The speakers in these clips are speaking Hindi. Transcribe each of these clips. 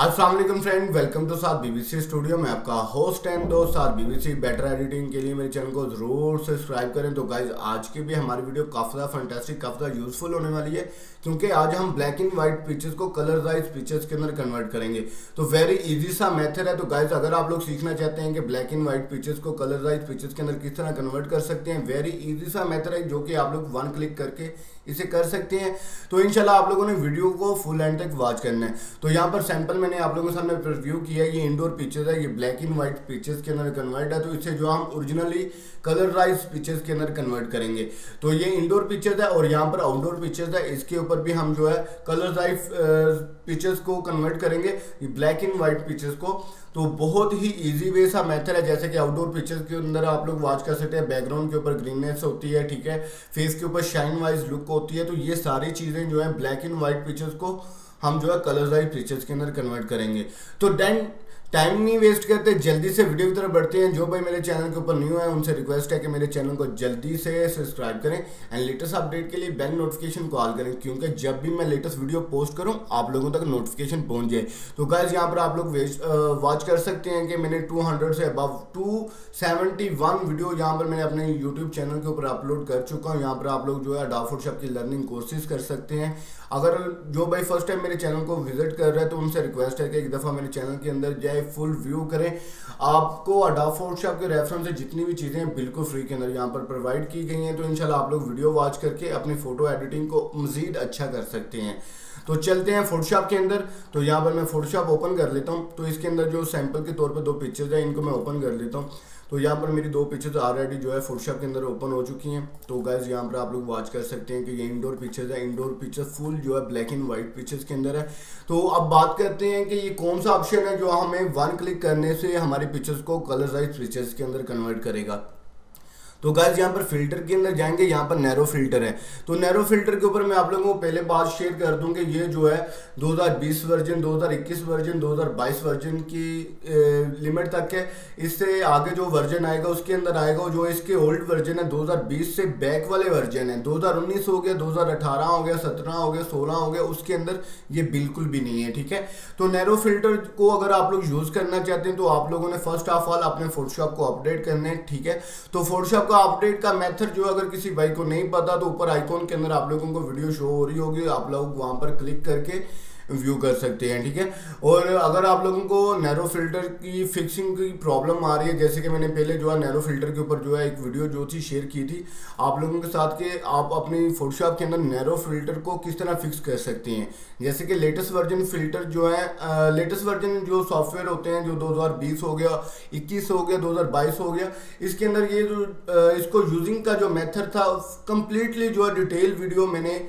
अस्सलाम वालेकुम फ्रेंड, वेलकम टू साथ बीबीसी स्टूडियो में आपका होस्ट एंड दोस्त साथ बीबीसी बेटर एडिटिंग के लिए मेरे चैनल को जरूर सब्सक्राइब करें। तो गाइज आज की भी हमारी वीडियो काफ़ी ज़्यादा फंटास्टिक, काफ़ी ज़्यादा यूजफुल होने वाली है, क्योंकि आज हम ब्लैक एंड व्हाइट पिक्चर्स को कलरवाइज पिक्चर्स के अंदर कन्वर्ट करेंगे। तो वेरी इजी सा मेथड है। तो गाइज अगर आप लोग सीखना चाहते हैं कि ब्लैक एंड व्हाइट पिक्चर्स को कलरवाइज पिक्चर्स के अंदर किस तरह कन्वर्ट कर सकते हैं, वेरी इजी सा मेथड है जो कि आप लोग वन क्लिक करके इसे कर सकते हैं। तो इंशाल्लाह आप लोगों ने वीडियो को फुल एंड तक वॉच करना है। तो यहाँ पर सैंपल मैंने आप लोगों के सामने रिव्यू किया है। ये इंडोर पिक्चर्स है, ये ब्लैक एंड व्हाइट पिक्चर्स के अंदर कन्वर्ट है। तो इसे जो हम ओरिजिनली कलराइज पिक्चर्स के अंदर कन्वर्ट करेंगे। तो ये इंडोर पिक्चर्स है और यहाँ पर आउटडोर पिक्चर्स है, इसके ऊपर भी हम जो है कलराइज पिक्चर्स को कन्वर्ट करेंगे ये ब्लैक एंड व्हाइट पिक्चर्स को। तो बहुत ही इजी वे सा मेथड है। जैसे कि आउटडोर पिक्चर्स के अंदर आप लोग वॉच कर सकते हैं, बैकग्राउंड के ऊपर ग्रीननेस होती है, ठीक है, फेस के ऊपर शाइन वाइज लुक होती है। तो ये सारी चीज़ें जो है ब्लैक एंड व्हाइट पिक्चर्स को हम जो है कलरवाइज पिक्चर्स के अंदर कन्वर्ट करेंगे। तो देन टाइम नहीं वेस्ट करते, जल्दी से वीडियो की तरफ बढ़ते हैं। जो भाई मेरे चैनल के ऊपर न्यू है उनसे रिक्वेस्ट है कि मेरे चैनल को जल्दी से सब्सक्राइब करें एंड लेटेस्ट अपडेट के लिए बेल नोटिफिकेशन को ऑल करें, क्योंकि जब भी मैं लेटेस्ट वीडियो पोस्ट करूं आप लोगों तक नोटिफिकेशन पहुंच जाए। तो गाइस यहाँ पर आप लोग वॉच कर सकते हैं कि मैंने 200 से अबव 271 वीडियो यहाँ पर मैंने अपने यूट्यूब चैनल के ऊपर अपलोड कर चुका हूँ। यहाँ पर आप लोग जो है अडोब फोटोशॉप की लर्निंग कोर्सेज कर सकते हैं। अगर जो भाई फर्स्ट टाइम मेरे चैनल को विजिट कर रहे हैं तो उनसे रिक्वेस्ट है कि एक दफ़ा मेरे चैनल के अंदर जाए, फुल व्यू करें। आपको अडोब फोटोशॉप के रेफरेंस से जितनी भी चीज़ें बिल्कुल फ्री के अंदर यहाँ पर प्रोवाइड की गई हैं। तो इंशाल्लाह आप लोग वीडियो वॉच करके अपनी फ़ोटो एडिटिंग को मज़ीद अच्छा कर सकते हैं। तो चलते हैं फोटोशॉप के अंदर। तो यहाँ पर मैं फोटोशॉप ओपन कर लेता हूँ। तो इसके अंदर जो सैंपल के तौर पर 2 पिक्चर्स हैं इनको मैं ओपन कर लेता हूँ। तो यहाँ पर मेरी 2 पिक्चर्स ऑलरेडी जो है फोटोशॉप के अंदर ओपन हो चुकी हैं। तो गाइस यहाँ पर आप लोग वॉच कर सकते हैं कि ये इंडोर पिक्चर्स है। इंडोर पिक्चर फुल जो है ब्लैक एंड व्हाइट पिक्चर्स के अंदर है। तो अब बात करते हैं कि ये कौन सा ऑप्शन है जो हमें वन क्लिक करने से हमारी पिक्चर्स को कलरवाइज पिक्चर्स के अंदर कन्वर्ट करेगा। तो गाइस यहाँ पर फिल्टर के अंदर जाएंगे, यहाँ पर नैरो फिल्टर है। तो नैरो फिल्टर के ऊपर मैं आप लोगों को पहले बात शेयर कर दूं कि ये जो है 2020 वर्जन, 2021 वर्जन, 2022 वर्जन की लिमिट तक है। इससे आगे जो वर्जन आएगा उसके अंदर आएगा जो इसके ओल्ड वर्जन है 2020 से बैक वाले वर्जन है। 2019 हो गया, 2018 हो गया, 17 हो गया, 16 हो गया, उसके अंदर ये बिल्कुल भी नहीं है, ठीक है। तो नैरो फिल्टर को अगर आप लोग यूज करना चाहते हैं तो आप लोगों ने फर्स्ट ऑफ ऑल अपने फोटोशॉप को अपडेट करना है, ठीक है। तो फोटोशॉप अपडेट का मेथड जो अगर किसी भाई को नहीं पता तो ऊपर आइकॉन के अंदर आप लोगों को वीडियो शो हो रही होगी, आप लोग वहां पर क्लिक करके व्यू कर सकते हैं, ठीक है। और अगर आप लोगों को नैरो फिल्टर की फिक्सिंग की प्रॉब्लम आ रही है, जैसे कि मैंने पहले जो है नैरो फिल्टर के ऊपर जो है एक वीडियो जो थी शेयर की थी आप लोगों के साथ कि आप अपनी फोटोशॉप के अंदर नैरो फिल्टर को किस तरह फिक्स कर सकते हैं। जैसे कि लेटेस्ट वर्जन फिल्टर जो है, लेटेस्ट वर्जन जो सॉफ्टवेयर होते हैं जो 2020 हो गया, 21 हो गया, 2022 हो गया, इसके अंदर ये जो इसको यूजिंग का जो मेथड था कंप्लीटली जो है डिटेल वीडियो मैंने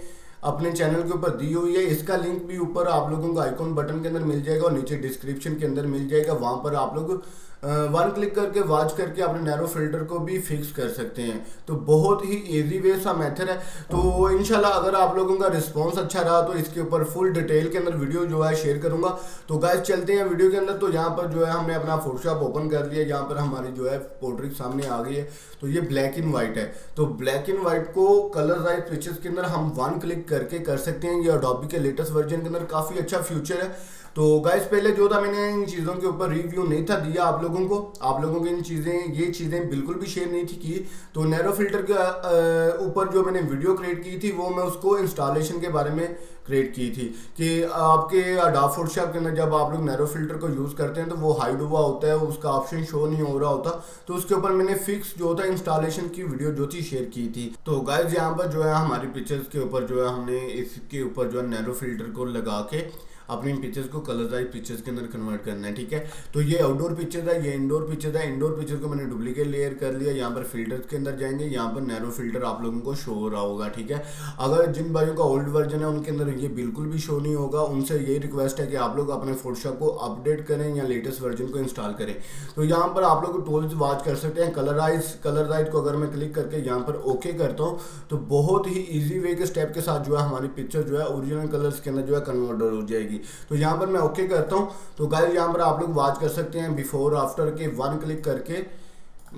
अपने चैनल के ऊपर दी हुई है। इसका लिंक भी ऊपर आप लोगों को आइकॉन बटन के अंदर मिल जाएगा और नीचे डिस्क्रिप्शन के अंदर मिल जाएगा। वहां पर आप लोग वन क्लिक करके वॉच करके अपने नैरो फिल्टर को भी फिक्स कर सकते हैं। तो बहुत ही इजी वे सा मेथड है। तो इंशाल्लाह अगर आप लोगों का रिस्पांस अच्छा रहा तो इसके ऊपर फुल डिटेल के अंदर वीडियो जो है शेयर करूंगा। तो गाइस चलते हैं वीडियो के अंदर। तो यहाँ पर जो है हमने अपना फोटोशॉप ओपन कर लिया, यहाँ पर हमारी जो है पोर्ट्रेट सामने आ गई है। तो ये ब्लैक एंड व्हाइट है। तो ब्लैक एंड व्हाइट को कलरवाइज पिक्चर्स के अंदर हम वन क्लिक करके कर सकते हैं। ये अडोबी के लेटेस्ट वर्जन के अंदर काफ़ी अच्छा फ्यूचर है। तो गाइस पहले जो था मैंने इन चीज़ों के ऊपर रिव्यू नहीं था दिया आप लोगों को ये चीज़ें बिल्कुल भी शेयर नहीं थी की। तो नैरो फिल्टर के ऊपर जो मैंने वीडियो क्रिएट की थी वो मैं उसको इंस्टॉलेशन के बारे में क्रिएट की थी कि आपके अडोब फोटोशॉप के अंदर जब आप लोग नैरो फिल्टर को यूज़ करते हैं तो वो हाइड हुआ होता है, उसका ऑप्शन शो नहीं हो रहा होता। तो उसके ऊपर मैंने फिक्स जो था इंस्टॉलेशन की वीडियो जो थी शेयर की थी। तो गाइस यहाँ पर जो है हमारी पिक्चर्स के ऊपर जो है हमने इसके ऊपर जो है नैरो फिल्टर को लगा के अपनी पिक्चर्स को कलरवाइज पिक्चर्स के अंदर कन्वर्ट करना है, ठीक है। तो ये आउटडोर पिक्चर है, ये इंडोर पिक्चर है। इंडोर पिक्चर को मैंने डुप्लीकेट लेयर कर लिया। यहाँ पर फिल्टर्स के अंदर जाएंगे, यहाँ पर नैरो फिल्टर आप लोगों को शो हो रहा होगा, ठीक है। अगर जिन भाइयों का ओल्ड वर्जन है उनके अंदर ये बिल्कुल भी शो नहीं होगा, उनसे यही रिक्वेस्ट है कि आप लोग अपने फोटोशॉप को अपडेट करें या लेटेस्ट वर्जन को इंस्टॉल करें। तो यहाँ पर आप लोग टूल्स वॉच कर सकते हैं। कलराइज को अगर मैं क्लिक करके यहाँ पर ओके करता हूँ तो बहुत ही ईजी वे के स्टेप के साथ जो है हमारी पिक्चर जो है ओरिजिनल कलर्स के अंदर जो है कन्वर्ट हो जाएगी। तो यहाँ पर मैं ओके करता हूं। तो गाइस यहाँ पर आप लोग वॉच कर सकते हैं बिफोर आफ्टर के वन क्लिक करके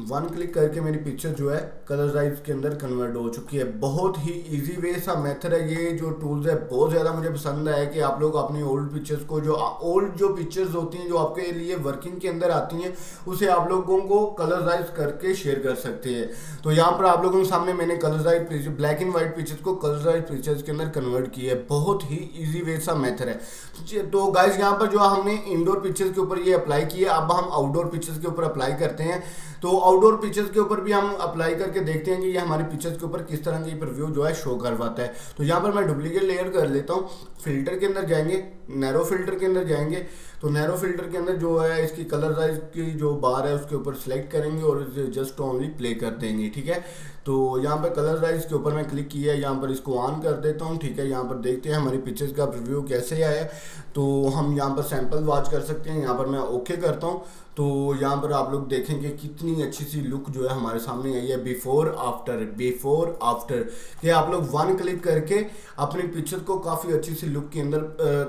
वन क्लिक करके मेरी पिक्चर जो है कलराइज के अंदर कन्वर्ट हो चुकी है। बहुत ही इजी वे सा मेथड है। ये जो टूल्स है बहुत ज़्यादा मुझे पसंद है कि आप लोग अपनी ओल्ड पिक्चर्स को, जो ओल्ड जो पिक्चर्स होती हैं जो आपके लिए वर्किंग के अंदर आती हैं, उसे आप लोगों को कलराइज करके शेयर कर सकते हैं। तो यहाँ पर आप लोगों के सामने मैंने colourise black and white pictures को कलराइज पिक्चर्स के अंदर कन्वर्ट किया है। बहुत ही ईजी वे सा मेथड है। तो गाइज यहाँ पर जो हमने इंडोर पिक्चर्स के ऊपर ये अप्लाई किया, अब हम आउटडोर पिक्चर्स के ऊपर अप्लाई करते हैं। तो आउटडोर पिक्चर्स के ऊपर भी हम अप्लाई करके देखते हैं कि ये हमारे पिक्चर्स के ऊपर किस तरह की प्रीव्यू जो है शो करवाता है। तो यहाँ पर मैं डुप्लीकेट लेयर कर लेता हूँ, फिल्टर के अंदर जाएंगे, नैरो फिल्टर के अंदर जाएंगे। तो नैरो फिल्टर के अंदर जो है इसकी कलराइज की जो बार है उसके ऊपर सेलेक्ट करेंगे और इसे जस्ट ओनली प्ले कर देंगे, ठीक है। तो यहाँ पर कलराइज के ऊपर मैं क्लिक किया है, यहाँ पर इसको ऑन कर देता हूँ, ठीक है। यहाँ पर देखते हैं हमारी पिक्चर्स का प्रीव्यू कैसे आया। तो हम यहाँ पर सैंपल वॉच कर सकते हैं। यहाँ पर मैं ओके करता हूँ। तो यहाँ पर आप लोग देखेंगे कितनी अच्छी सी लुक जो है हमारे सामने आई है, बिफोर आफ्टर कि आप लोग वन क्लिक करके अपनी पिक्चर को काफ़ी अच्छी सी लुक के अंदर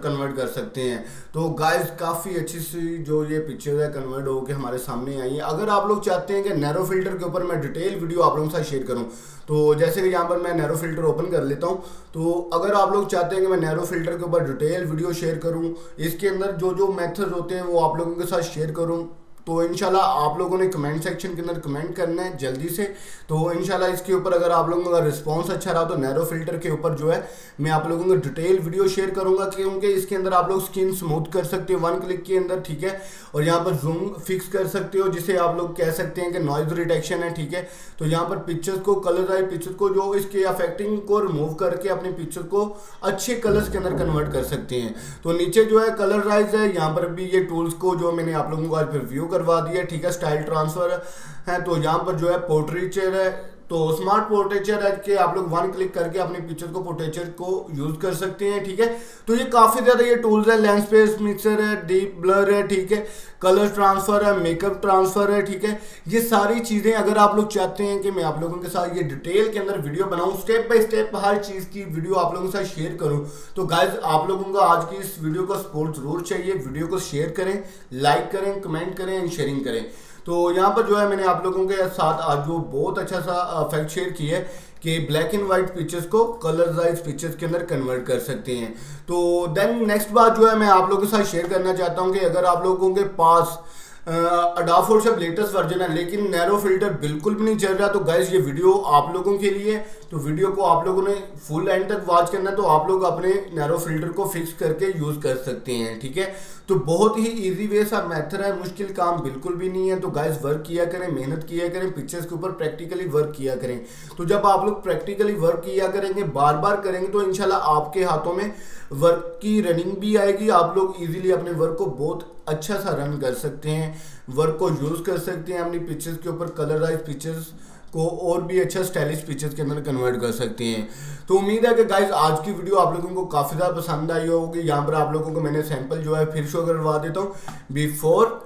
कन्वर्ट कर सकते हैं। तो गाइस काफ़ी अच्छी सी जो ये पिक्चर है कन्वर्ट होकर हमारे सामने आई है। अगर आप लोग चाहते हैं कि नैरो फिल्टर के ऊपर मैं डिटेल वीडियो आप लोगों के साथ शेयर करूं, तो जैसे कि यहाँ पर मैं नैरो फिल्टर ओपन कर लेता हूँ। तो अगर आप लोग चाहते हैं कि मैं नैरो फिल्टर के ऊपर डिटेल वीडियो शेयर करूँ, इसके अंदर जो जो मेथड होते हैं वो आप लोगों के साथ शेयर करूँ, तो इंशाल्लाह आप लोगों ने कमेंट सेक्शन के अंदर कमेंट करना है जल्दी से। तो इंशाल्लाह इसके ऊपर अगर आप लोगों का रिस्पांस अच्छा रहा तो नैरो फिल्टर के ऊपर जो है मैं आप लोगों को डिटेल वीडियो शेयर करूंगा, क्योंकि इसके अंदर आप लोग स्किन स्मूथ कर सकते हो वन क्लिक के अंदर, ठीक है। और यहाँ पर जूम फिक्स कर सकते हो, जिसे आप लोग कह सकते हैं कि नॉइज रिडक्शन है, ठीक है। तो यहाँ पर पिक्चर्स को कलराइज पिक्चर को जो इसके अफेक्टिंग को रिमूव करके अपनी पिक्चर को अच्छे कलर्स के अंदर कन्वर्ट कर सकते हैं। तो नीचे जो है कलराइज है, यहाँ पर भी ये टूल्स को जो मैंने आप लोगों को आज रिव्यू करवा दिया, ठीक है। स्टाइल ट्रांसफर है, तो यहाँ पर जो है पोर्ट्रेचर है, तो स्मार्ट पोर्ट्रेचर है कि आप लोग वन क्लिक करके अपनी पिक्चर को पोर्ट्रेचर को यूज कर सकते हैं, ठीक है। तो ये काफी ज्यादा ये टूल्स है, लेंस स्पेस मिक्सर है, डीप ब्लर है, ठीक है, कलर ट्रांसफर है, मेकअप ट्रांसफर है, ठीक है। ये सारी चीजें अगर आप लोग चाहते हैं कि मैं आप लोगों के साथ ये डिटेल के अंदर वीडियो बनाऊं, स्टेप बाय स्टेप हर चीज की वीडियो आप लोगों के साथ शेयर करूं, तो गाइज आप लोगों को आज की इस वीडियो का सपोर्ट जरूर चाहिए। वीडियो को शेयर करें, लाइक करें, कमेंट करें एंड शेयरिंग करें। तो यहाँ पर जो है मैंने आप लोगों के साथ आज जो बहुत अच्छा सा फैक्ट शेयर किया है कि ब्लैक एंड वाइट पिक्चर्स को कलराइज पिक्चर्स के अंदर कन्वर्ट कर सकते हैं। तो देन नेक्स्ट बात जो है मैं आप लोगों के साथ शेयर करना चाहता हूँ कि अगर आप लोगों के पास अडोब फोटोशॉप लेटेस्ट वर्जन है लेकिन नैरो फिल्टर बिल्कुल भी नहीं चल रहा, तो गाइस ये वीडियो आप लोगों के लिए। तो वीडियो को आप लोगों ने फुल एंड तक वॉच करना है, तो आप लोग अपने नैरो फिल्टर को फिक्स करके यूज कर सकते हैं, ठीक है। तो बहुत ही इजी वे सा मेथड है, मुश्किल काम बिल्कुल भी नहीं है। तो गाइस वर्क किया करें, मेहनत किया करें, पिक्चर्स के ऊपर प्रैक्टिकली वर्क किया करें। तो जब आप लोग प्रैक्टिकली वर्क किया करेंगे, बार बार करेंगे, तो इंशाल्लाह आपके हाथों में वर्क की रनिंग भी आएगी। आप लोग इजीली अपने वर्क को बहुत अच्छा सा रन कर सकते हैं, वर्क को यूज कर सकते हैं, अपनी पिक्चर्स के ऊपर कलराइज पिक्चर्स को और भी अच्छा स्टाइलिश पिक्चर्स के अंदर कन्वर्ट कर सकते हैं। तो उम्मीद है कि गाइज आज की वीडियो आप लोगों को काफ़ी ज़्यादा पसंद आई होगी। यहाँ पर आप लोगों को मैंने सैंपल जो है फिर शो करवा देता हूँ, बिफोर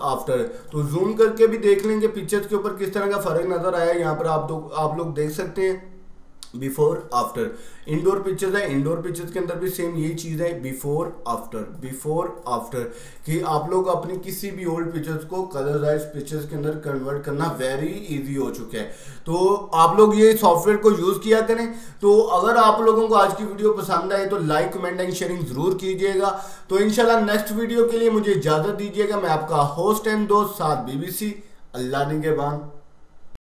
आफ्टर। तो जूम करके भी देख लेंगे पिक्चर्स के ऊपर किस तरह का फ़र्क नज़र आया। यहाँ पर आप लोग देख सकते हैं बिफोर आफ्टर। इंडोर पिक्चर्स है, इंडोर पिक्चर्स के अंदर भी सेम यही चीज़ है, बिफोर आफ्टर कि आप लोग अपनी किसी भी ओल्ड पिक्चर्स को कलराइज पिक्चर्स के अंदर कन्वर्ट करना वेरी इजी हो चुका है। तो आप लोग ये सॉफ्टवेयर को यूज़ किया करें। तो अगर आप लोगों को आज की वीडियो पसंद आए तो लाइक कमेंट एंड शेयरिंग जरूर कीजिएगा। तो इंशाल्लाह नेक्स्ट वीडियो के लिए मुझे इजाज़त दीजिएगा। मैं आपका होस्ट एंड दोस्त साद BBC। अल्लाह निगहबान।